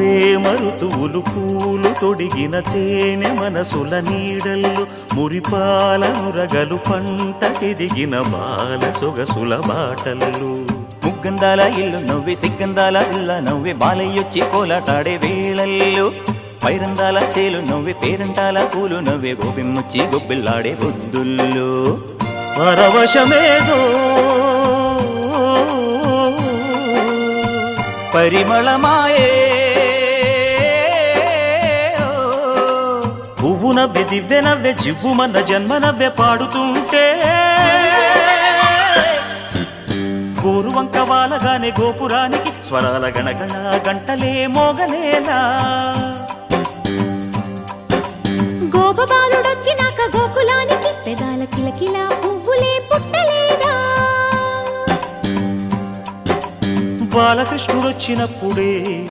ప్రేమ ఋతువులు పూలు తొడిగిన తేనె మనసుల నీడల్లు మురిపాల నురగలు పంటకెదిగిన బాల సొగసుల బాటల్లు ముగ్గందాల ఇల్లు నవ్వి సిగ్గందాల ఇల్ల నవ్వి బాలయ్యొచ్చి కోలాటాడే వేళల్లో పైరందాల చేలు నవ్వి పేరంటాల పూలు నవ్వే గోపిమ్మొచ్చి గొబ్బిల్లాడే బొద్దుల్లో పరవశమేదో పరిమళమాయే పువ్వు నవ్వె దివ్వె నవ్వె జివ్వుమన్న జన్మ నవ్వె పాడుతుంటే గోరువంక వాలగానే గోపురానికి స్వరాల గణగణ గంటలే మోగనేలా గోపబాలుడొచ్చినాక గోకులానికి పెదాల కిలకిలా పువ్వులే పుట్టలేదా బాలకృష్ణుడొచ్చినప్పుడే